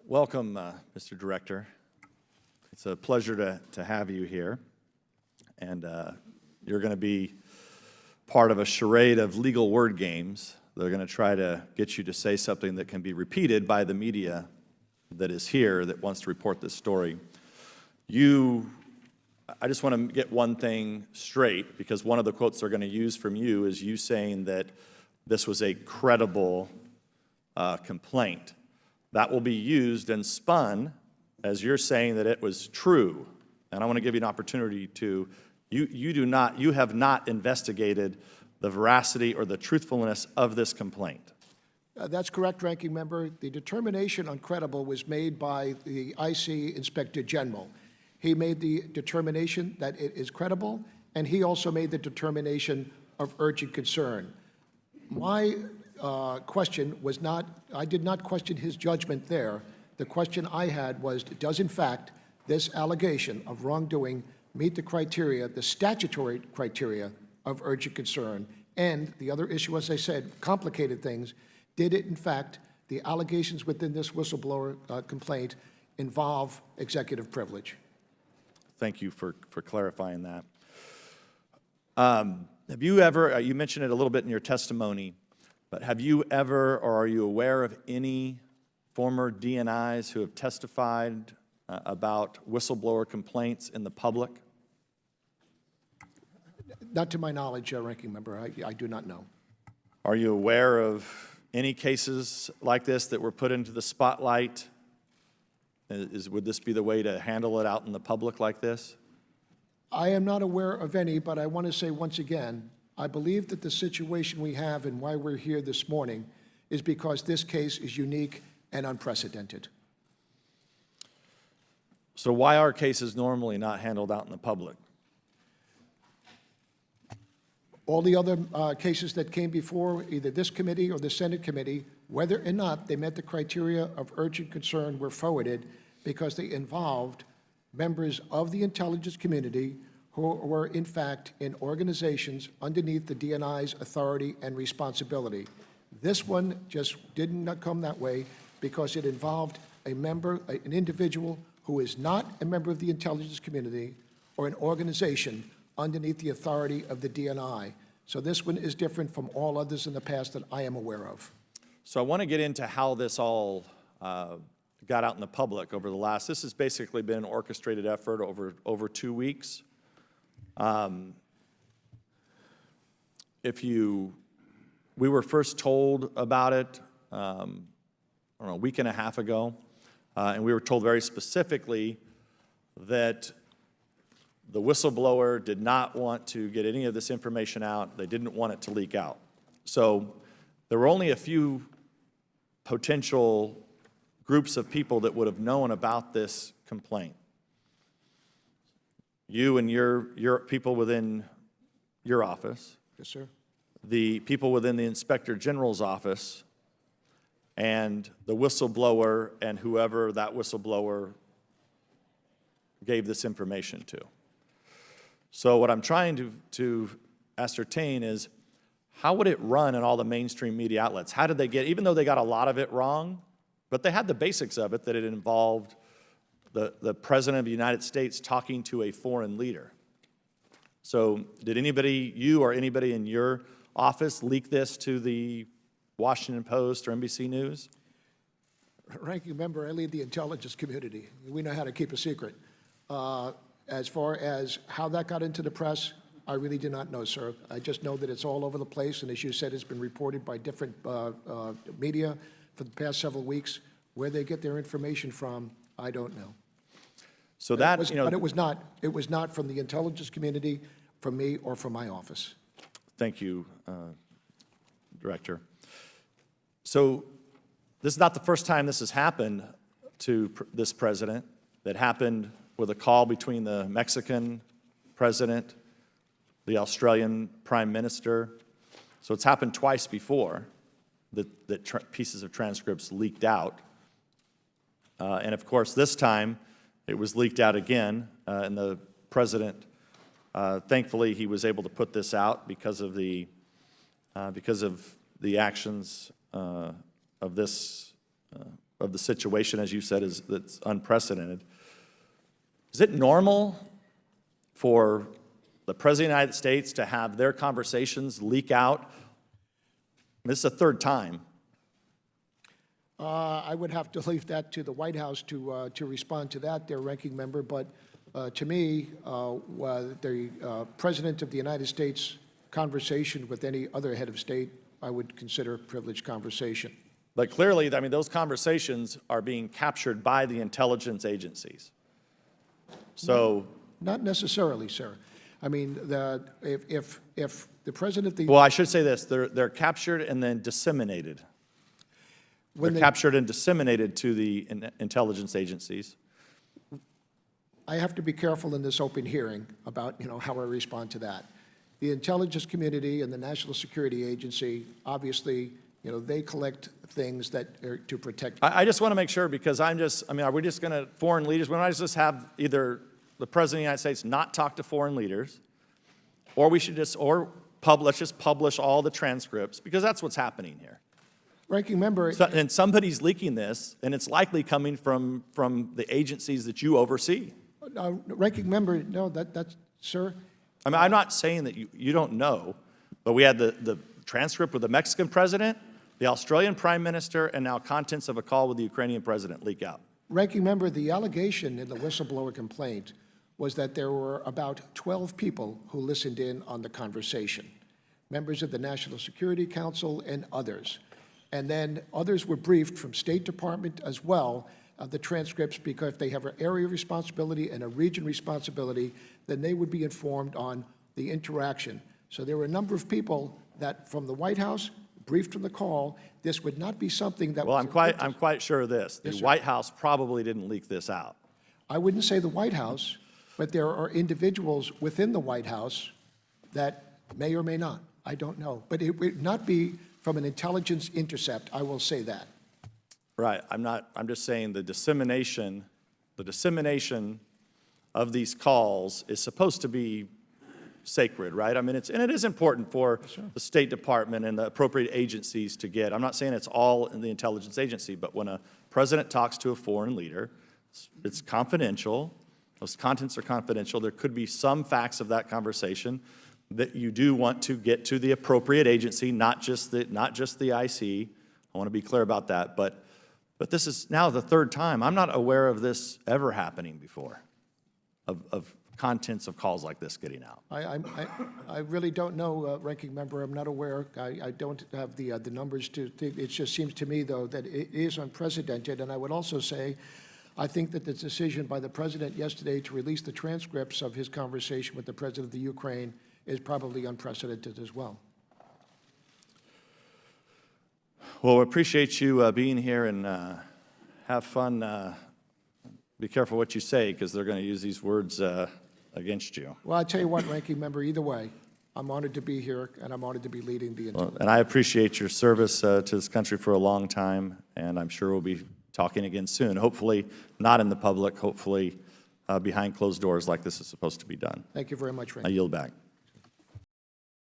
welcome, Mr. Director. It's a pleasure to have you here. And you're going to be part of a charade of legal word games. They're going to try to get you to say something that can be repeated by the media that is here that wants to report this story. I just want to get one thing straight, because one of the quotes they're going to use from you is you saying that this was a credible complaint. That will be used and spun as you're saying that it was true. And I want to give you an opportunity to, you have not investigated the veracity or the truthfulness of this complaint. That's correct, Ranking Member. The determination on credible was made by the IC Inspector General. He made the determination that it is credible, and he also made the determination of urgent concern. My question was not, I did not question his judgment there. The question I had was, does in fact this allegation of wrongdoing meet the criteria, the statutory criteria of urgent concern? And the other issue, as I said, complicated things, did it in fact, the allegations within this whistleblower complaint involve executive privilege? Thank you for clarifying that. Have you ever, you mentioned it a little bit in your testimony, but have you ever, or are you aware of any former DNIs who have testified about whistleblower complaints in the public? Not to my knowledge, Ranking Member. I do not know. Are you aware of any cases like this that were put into the spotlight? Would this be the way to handle it out in the public like this? I am not aware of any, but I want to say once again, I believe that the situation we have and why we're here this morning is because this case is unique and unprecedented. So why are cases normally not handled out in the public? All the other cases that came before either this committee or the Senate committee, whether or not they met the criteria of urgent concern, were forwarded because they involved members of the intelligence community who were in fact in organizations underneath the DNI's authority and responsibility. This one just did not come that way because it involved a member, an individual who is not a member of the intelligence community or an organization underneath the authority of the DNI. So this one is different from all others in the past that I am aware of. So I want to get into how this all got out in the public over the last, this has basically been an orchestrated effort over 2 weeks. We were first told about it, I don't know, a week and a half ago, and we were told very specifically that the whistleblower did not want to get any of this information out. They didn't want it to leak out. So there were only a few potential groups of people that would have known about this complaint. You and your people within your office. Yes, sir. The people within the Inspector General's office, and the whistleblower and whoever that whistleblower gave this information to. So what I'm trying to ascertain is, how would it run in all the mainstream media outlets? How did they get, even though they got a lot of it wrong, but they had the basics of it, that it involved the President of the United States talking to a foreign leader. So did anybody, you or anybody in your office, leak this to the Washington Post or NBC News? Ranking Member, I lead the intelligence community. We know how to keep a secret. As far as how that got into the press, I really do not know, sir. I just know that it's all over the place, and as you said, it's been reported by different media for the past several weeks. Where they get their information from, I don't know. So that, but it was not from the intelligence community, from me, or from my office. Thank you, Director. So this is not the first time this has happened to this president. That happened with a call between the Mexican president, the Australian prime minister. So it's happened twice before that pieces of transcripts leaked out. And of course, this time it was leaked out again, and the president, thankfully, he was able to put this out because of the actions of this of the situation, as you said, that's unprecedented. Is it normal for the President of the United States to have their conversations leak out? This is the third time. I would have to leave that to the White House to respond to that, their ranking member. But to me, the President of the United States conversation with any other head of state, I would consider privileged conversation. But clearly, I mean, those conversations are being captured by the intelligence agencies. So, Not necessarily, sir. I mean, if the President of the well, I should say this, they're captured and then disseminated. They're captured and disseminated to the intelligence agencies. I have to be careful in this open hearing about, how I respond to that. The intelligence community and the National Security Agency, obviously, they collect things that are to protect. I just want to make sure, because are we just going to, foreign leaders, we might just have either the President of the United States not talk to foreign leaders, or we should let's just publish all the transcripts, because that's what's happening here. Ranking member. And somebody's leaking this, and it's likely coming from the agencies that you oversee. Ranking member, no, that's, sir. I mean, I'm not saying that you don't know, but we had the transcript with the Mexican president, the Australian prime minister, and now contents of a call with the Ukrainian president leak out. Ranking member, the allegation in the whistleblower complaint was that there were about 12 people who listened in on the conversation, members of the National Security Council and others. And then others were briefed from State Department as well of the transcripts, because if they have an area responsibility and a region responsibility, then they would be informed on the interaction. So there were a number of people that from the White House briefed from the call. This would not be something that Well, was I'm quite sure of this. The Yes, sir. White House probably didn't leak this out. I wouldn't say the White House, but there are individuals within the White House that may or may not. I don't know. But it would not be from an intelligence intercept, I will say that. Right. I'm just saying the dissemination of these calls is supposed to be sacred, right? I mean, it is important for the State Department and the appropriate agencies to get. I'm not saying it's all in the intelligence agency, but when a president talks to a foreign leader, it's confidential. Those contents are confidential. There could be some facts of that conversation that you do want to get to the appropriate agency, not just the IC. I want to be clear about that. But this is now the third time. I'm not aware of this ever happening before, of contents of calls like this getting out. I really don't know, Ranking Member. I'm not aware. I don't have the numbers to think. It just seems to me, though, that it is unprecedented. And I would also say, I think that the decision by the President yesterday to release the transcripts of his conversation with the President of the Ukraine is probably unprecedented as well. Well, we appreciate you being here, and have fun. Be careful what you say, because they're going to use these words against you. Well, I tell you what, Ranking Member, either way, I'm honored to be here, and I'm honored to be leading the intelligence. And I appreciate your service to this country for a long time, and I'm sure we'll be talking again soon. Hopefully not in the public, hopefully behind closed doors like this is supposed to be done. Thank you very much, I Ranking. yield back.